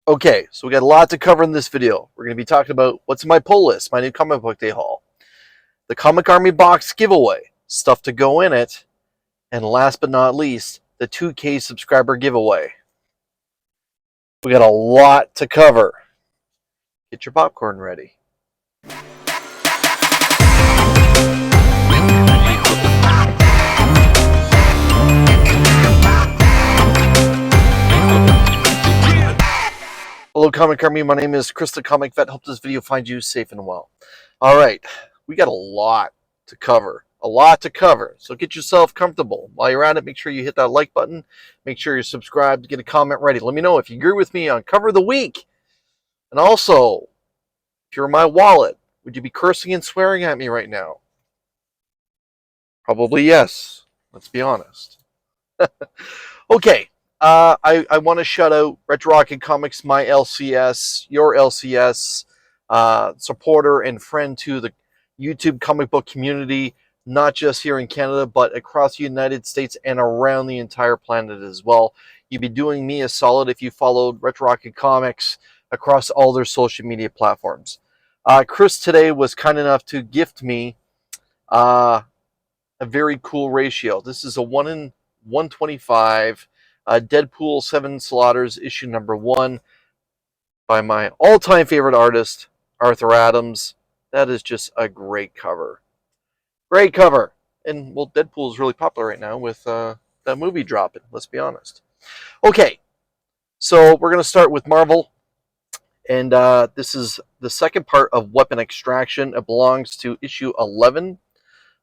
Okay, so we got a lot to cover in this video. We're going to be talking about what's in my pull list, my new comic book day haul, the Comic Army box giveaway, stuff to go in it, and last but not least, the 2K subscriber giveaway. We got a lot to cover. Get your popcorn ready. Hello Comic Army, my name is Chris the Comic Vet. Hope this video finds you safe and well. Alright, we got a lot to cover. So get yourself comfortable. While you're at it, make sure you hit that like button. Make sure you're subscribed, get a comment ready. Let me know if you agree with me on cover of the week. And also, if you're in my wallet, would you be cursing and swearing at me right now? Probably yes. Let's be honest. Okay. I want to shout out Retro Rocket Comics, my LCS, your LCS, supporter and friend to the YouTube comic book community, not just here in Canada, but across the United States and around the entire planet as well. You'd be doing me a solid if you followed Retro Rocket Comics across all their social media platforms. Chris today was kind enough to gift me a very cool ratio. This is a 1 in 125 Deadpool 7 Slaughters issue number 1 by my all-time favorite artist, Arthur Adams. That is just a great cover. Great cover. And, well, Deadpool is really popular right now with that movie dropping, let's be honest. Okay, so we're going to start with Marvel. And this is the second part of Weapon Extraction. It belongs to issue 11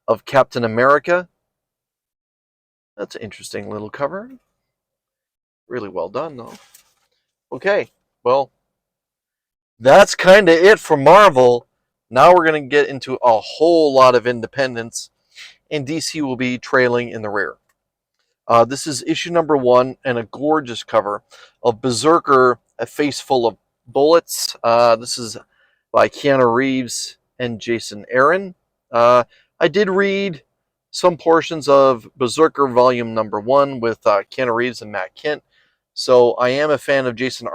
of Captain America. That's an interesting little cover. Really well done, though. Okay, well, that's kind of it for Marvel. Now we're going to get into a whole lot of independents, and DC will be trailing in the rear. This is issue number 1 and a gorgeous cover of Berserker, A Face Full of Bullets. This is by Keanu Reeves and Jason Aaron. I did read some portions of Berserker Volume number 1 with Keanu Reeves and Matt Kent. So I am a fan of Jason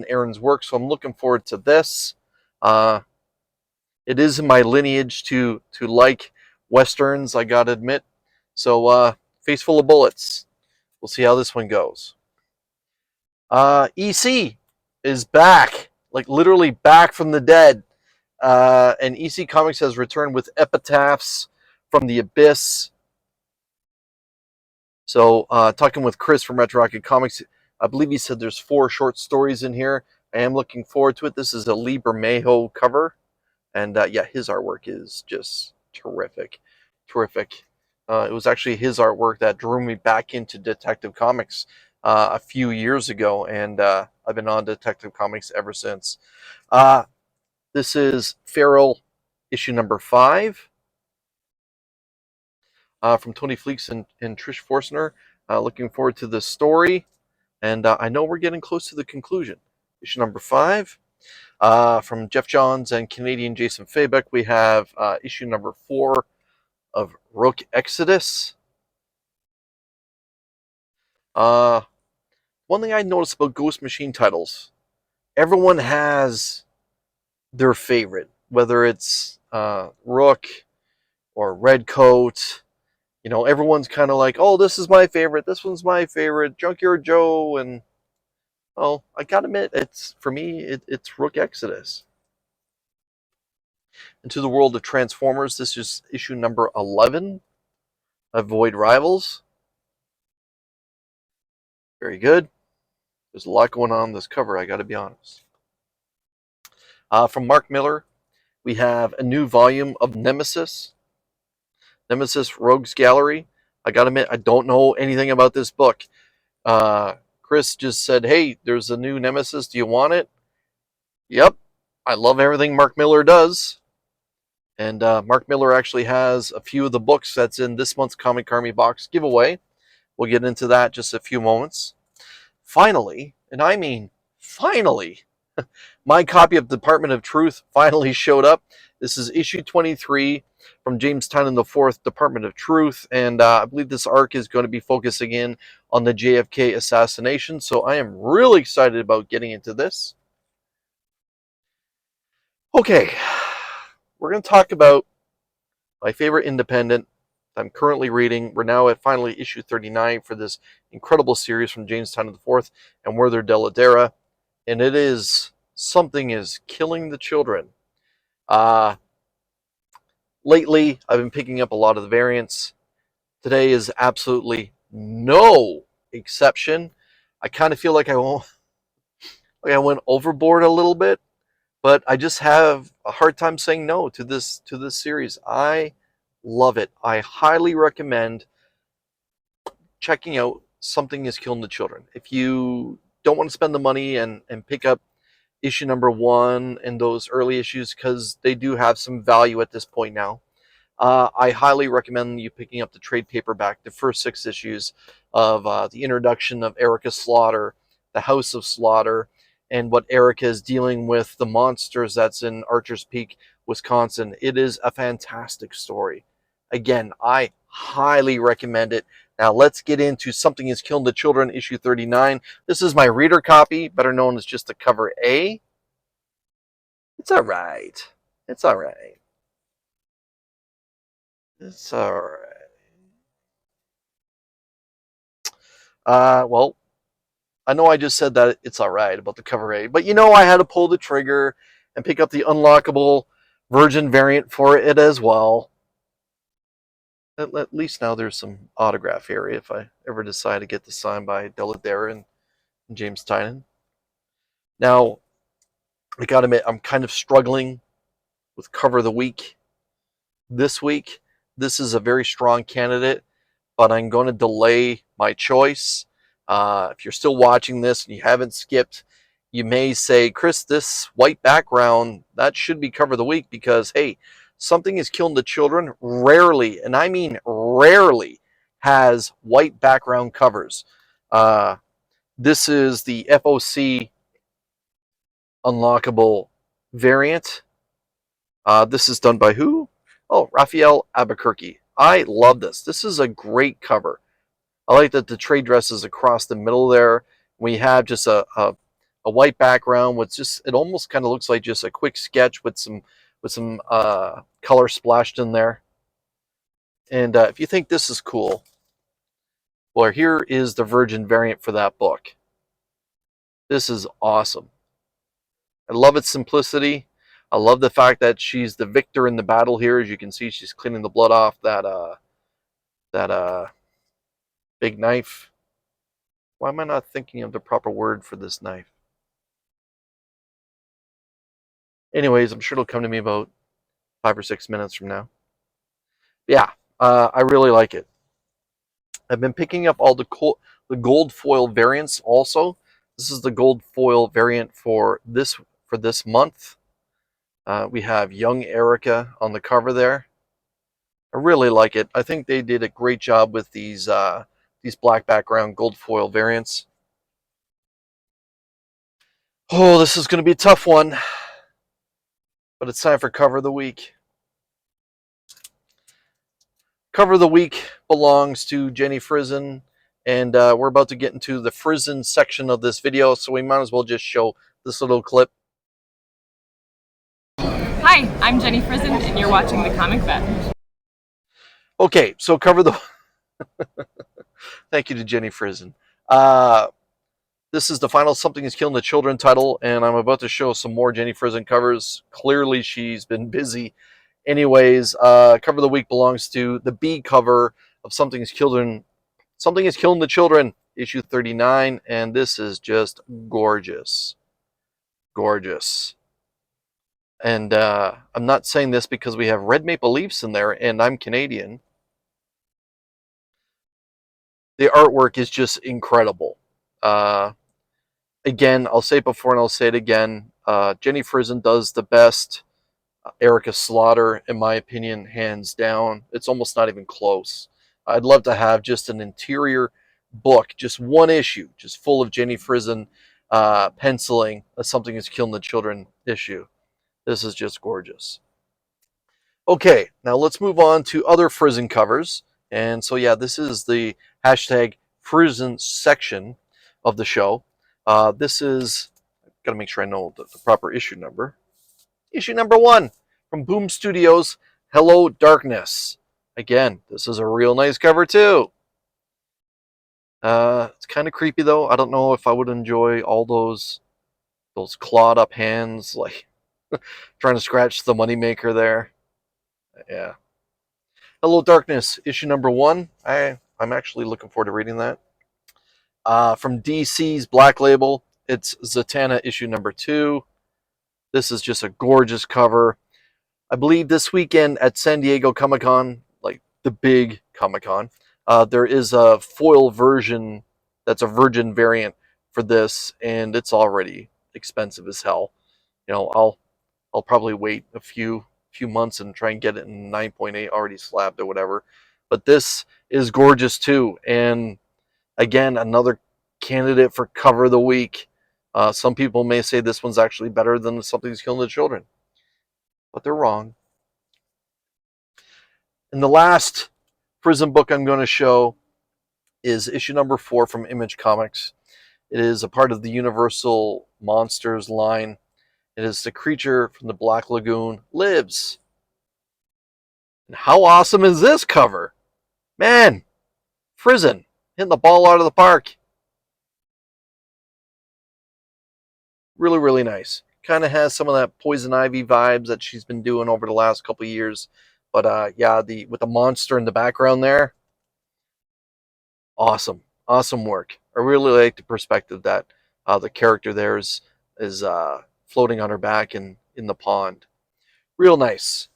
Aaron's work, so I'm looking forward to this. It is in my lineage to like westerns, I gotta admit. So Face Full of Bullets. We'll see how this one goes. EC is back, like literally back from the dead. And EC Comics has returned with Epitaphs from the Abyss. So, talking with Chris from Retro Rocket Comics, I believe he said there's 4 short stories in here. I am looking forward to it. This is a Lee Bermejo cover. And, yeah, his artwork is just terrific. Terrific. It was actually his artwork that drew me back into Detective Comics a few years ago. And I've been on Detective Comics ever since. This is Feral issue number 5. From Tony Fleeks and Trish Forstner. Looking forward to this story. And I know we're getting close to the conclusion. Issue number 5. From Jeff Johns and Canadian Jason Fabek, we have issue number 4 of Rook Exodus. One thing I noticed about Ghost Machine titles, everyone has their favorite, whether it's Rook or Redcoat. You know, everyone's kind of like, oh, this is my favorite, this one's my favorite, Junkyard Joe, and, oh, I gotta admit, for me, it's Rook Exodus. Into the World of Transformers, this is issue number 11 of Void Rivals. Very good. There's a lot going on in this cover, I gotta be honest. From Mark Miller, we have a new volume of Nemesis. Nemesis Rogues Gallery. I gotta admit, I don't know anything about this book. Chris just said, hey, there's a new Nemesis. Do you want it? Yep. I love everything Mark Miller does. And Mark Miller actually has a few of the books that's in this month's Comic Army box giveaway. We'll get into that in just a few moments. Finally, and I mean finally, My copy of Department of Truth finally showed up. This is issue 23 from James Tynion IV, Department of Truth, and I believe this arc is going to be focusing in on the JFK assassination, so I am really excited about getting into this. Okay, we're going to talk about my favorite independent I'm currently reading. We're now at finally issue 39 for this incredible series from James Tynion IV and Werther Dell'Edera, and it is Something is Killing the Children. Lately, I've been picking up a lot of the variants. Today is absolutely no exception. I kind of feel like I went overboard a little bit, but I just have a hard time saying no to this series. I love it. I highly recommend checking out Something is Killing the Children. If you don't want to spend the money and pick up issue number 1 and those early issues, because they do have some value at this point now, I highly recommend you picking up the trade paperback, the first 6 issues of the introduction of Erica Slaughter, the House of Slaughter, and what Erica is dealing with, the monsters that's in Archer's Peak, Wisconsin. It is a fantastic story. Again, I highly recommend it. Now let's get into Something is Killing the Children, issue 39. This is my reader copy, better known as just the cover A. It's all right. It's all right. It's all right. Well, I know I just said that it's all right about the cover A, but I had to pull the trigger and pick up the unlockable Virgin variant for it as well. At least now there's some autograph area if I ever decide to get this signed by Dell'Edera and James Tynion. Now, I gotta admit, I'm kind of struggling with cover of the week this week. This is a very strong candidate, but I'm going to delay my choice. If you're still watching this and you haven't skipped, you may say, Chris, this white background, that should be cover of the week because, hey, Something is Killing the Children rarely, and I mean rarely, has white background covers. This is the FOC unlockable variant. This is done by who? Oh, Raphael Albuquerque. I love this. This is a great cover. I like that the trade dress is across the middle there. We have just a white background with just, it almost kind of looks like just a quick sketch with some color splashed in there. And if you think this is cool, well, here is the Virgin variant for that book. This is awesome. I love its simplicity. I love the fact that she's the victor in the battle here. As you can see, she's cleaning the blood off that big knife. Why am I not thinking of the proper word for this knife? Anyways, I'm sure it'll come to me about 5 or 6 minutes from now. Yeah, I really like it. I've been picking up all the gold foil variants also. This is the gold foil variant for this month. We have young Erica on the cover there. I really like it. I think they did a great job with these black background gold foil variants. Oh, this is going to be a tough one, but it's time for cover of the week. Cover of the week belongs to Jenny Frison, and we're about to get into the Frison section of this video, so we might as well just show this little clip. Hi, I'm Jenny Frison, and you're watching The Comic Vet. Okay, so cover the... Thank you to Jenny Frison. This is the final Something is Killing the Children title, and I'm about to show some more Jenny Frison covers. Clearly, she's been busy. Anyways, cover of the week belongs to the B cover of Something is Killing the Children, issue 39, and this is just gorgeous. Gorgeous. And I'm not saying this because we have red maple leaves in there, and I'm Canadian. The artwork is just incredible. Again, I'll say it before and I'll say it again. Jenny Frison does the best Erica Slaughter, in my opinion, hands down. It's almost not even close. I'd love to have just an interior book, just one issue, just full of Jenny Frison penciling a Something is Killing the Children issue. This is just gorgeous. Okay, now let's move on to other Frizzen covers. And so, yeah, this is the hashtag Frizzen section of the show. This is, got to make sure I know the proper issue number. Issue number 1 from Boom Studios, Hello Darkness. Again, this is a real nice cover too. It's kind of creepy though. I don't know if I would enjoy all those clawed up hands, like trying to scratch the moneymaker there. Yeah. Hello Darkness, issue number 1. I'm actually looking forward to reading that. From DC's Black Label, it's Zatanna issue number 2. This is just a gorgeous cover. I believe this weekend at San Diego Comic-Con, like the big Comic-Con, there is a foil version that's a Virgin variant for this, and it's already expensive as hell. You know, I'll probably wait a few months and try and get it in 9.8 already slabbed or whatever. But this is gorgeous too, and again, another candidate for cover of the week. Some people may say this one's actually better than Something's Killing the Children, but they're wrong. And the last Frizzen book I'm going to show is issue number 4 from Image Comics. It is a part of the Universal Monsters line. It is The Creature from the Black Lagoon Lives. And how awesome is this cover? Man, Frizzen hitting the ball out of the park. Really, really nice. Kind of has some of that Poison Ivy vibes that she's been doing over the last couple of years. But yeah, with the monster in the background there, awesome work. I really like the perspective that the character there is floating on her back in the pond. Real nice.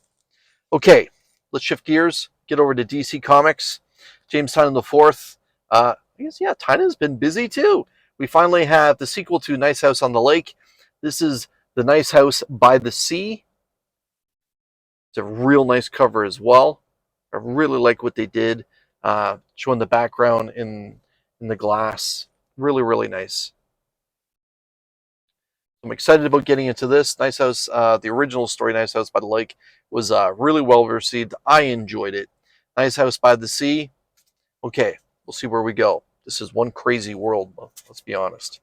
Okay, let's shift gears. Get over to DC Comics. James Tynion IV. I guess, yeah, Tynion's been busy too. We finally have the sequel to Nice House on the Lake. This is The Nice House by the Sea. It's a real nice cover as well. I really like what they did, showing the background in the glass. Really, really nice. I'm excited about getting into this. Nice House, the original story, Nice House by the Lake, was really well received. I enjoyed it. Nice House by the Sea. Okay, we'll see where we go. This is one crazy world, let's be honest.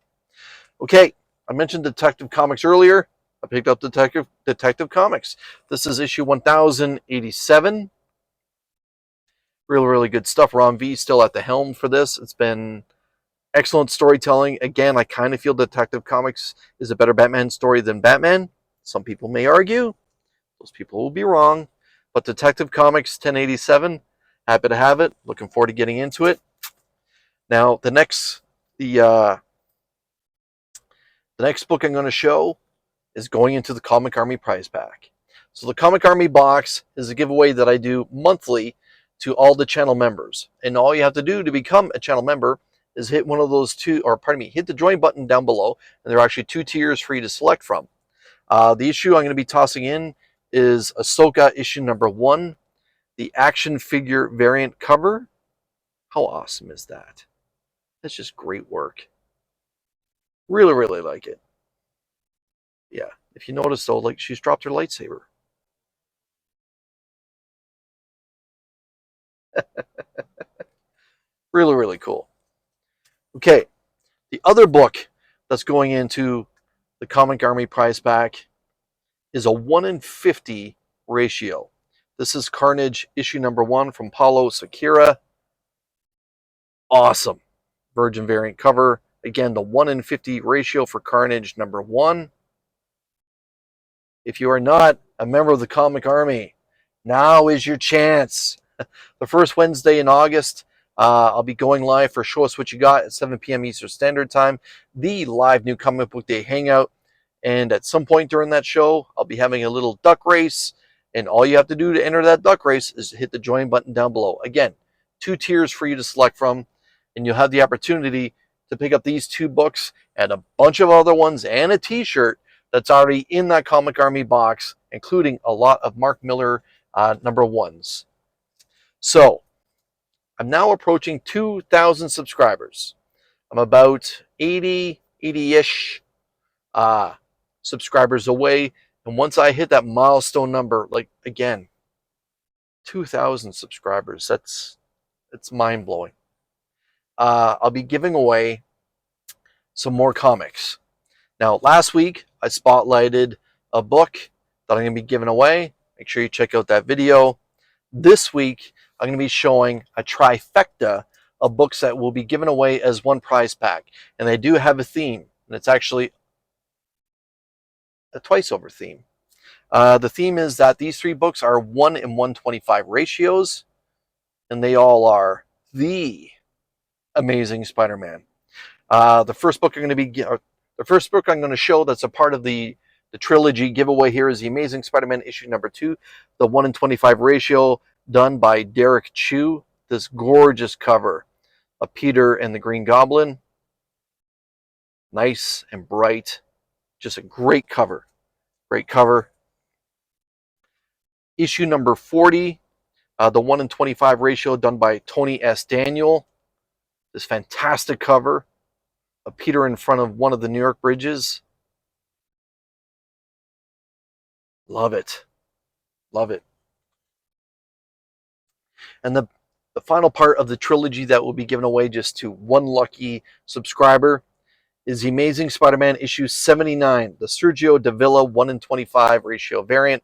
Okay, I mentioned Detective Comics earlier. I picked up Detective Comics. This is issue 1087. Really, really good stuff. Ron V still at the helm for this. It's been excellent storytelling. Again, I kind of feel Detective Comics is a better Batman story than Batman. Some people may argue. Those people will be wrong. But Detective Comics 1087, happy to have it. Looking forward to getting into it. Now, the next book I'm going to show is going into the Comic Army prize pack. So the Comic Army box is a giveaway that I do monthly to all the channel members. And all you have to do to become a channel member is hit one of those hit the join button down below, and there are actually 2 tiers for you to select from. The issue I'm going to be tossing in is Ahsoka issue number 1, the action figure variant cover. How awesome is that? That's just great work. Really, really like it. Yeah, if you notice though, like she's dropped her lightsaber. Really, really cool. Okay, the other book that's going into the Comic Army prize pack is a 1 in 50 ratio. This is Carnage issue number 1 from Paulo Siqueira. Awesome. Virgin variant cover. Again, the 1 in 50 ratio for Carnage number 1. If you are not a member of the Comic Army, now is your chance. The first Wednesday in August, I'll be going live for Show Us What You Got at 7 p.m. Eastern Standard Time, the live New Comic Book Day hangout. And at some point during that show, I'll be having a little duck race. And all you have to do to enter that duck race is hit the join button down below. Again, 2 tiers for you to select from. And you'll have the opportunity to pick up these 2 books and a bunch of other ones and a t-shirt that's already in that Comic Army box, including a lot of Mark Millar number 1s. So, I'm now approaching 2,000 subscribers. I'm about 80, 80-ish subscribers away. And once I hit that milestone number, like again, 2,000 subscribers, it's mind-blowing. I'll be giving away some more comics. Now, last week I spotlighted a book that I'm going to be giving away. Make sure you check out that video. This week I'm going to be showing a trifecta of books that will be given away as one prize pack. And they do have a theme, and it's actually a twice over theme. The theme is that these 3 books are 1 in 125 ratios, and they all are The Amazing Spider-Man. The first book I'm going to show that's a part of the trilogy giveaway here is The Amazing Spider-Man issue number 2, the 1 in 25 ratio, done by Derek Chu. This gorgeous cover of Peter and the Green Goblin. Nice and bright. Just a great cover. Great cover. Issue number 40, the 1 in 25 ratio, done by Tony S. Daniel. This fantastic cover of Peter in front of one of the New York bridges. Love it. Love it. And the final part of the trilogy that will be given away just to one lucky subscriber is The Amazing Spider-Man issue 79, the Sergio Davila 1 in 25 ratio variant,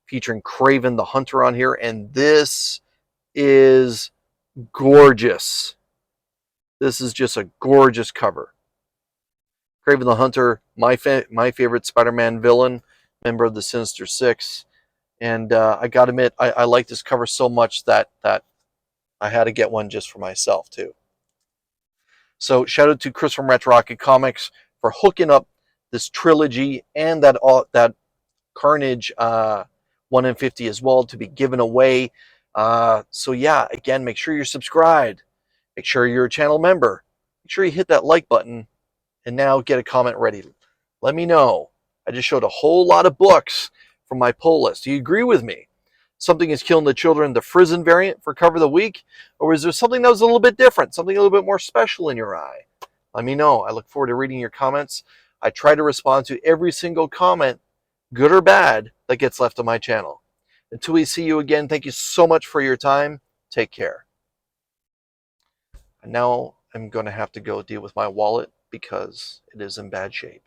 featuring Kraven the Hunter on here. And this is gorgeous. This is just a gorgeous cover. Kraven the Hunter, my favorite Spider-Man villain, member of the Sinister Six. And I gotta admit, I like this cover so much that I had to get one just for myself too. So shout out to Chris from Retro Rocket Comics for hooking up this trilogy and that Carnage 1 in 50 as well to be given away. So yeah, again, make sure you're subscribed. Make sure you're a channel member. Make sure you hit that like button. And now get a comment ready. Let me know. I just showed a whole lot of books from my pull list. Do you agree with me? Something is Killing the Children, the Frizen variant for cover of the week? Or is there something that was a little bit different, something a little bit more special in your eye? Let me know. I look forward to reading your comments. I try to respond to every single comment, good or bad, that gets left on my channel. Until we see you again, thank you so much for your time. Take care. And now I'm going to have to go deal with my wallet because it is in bad shape.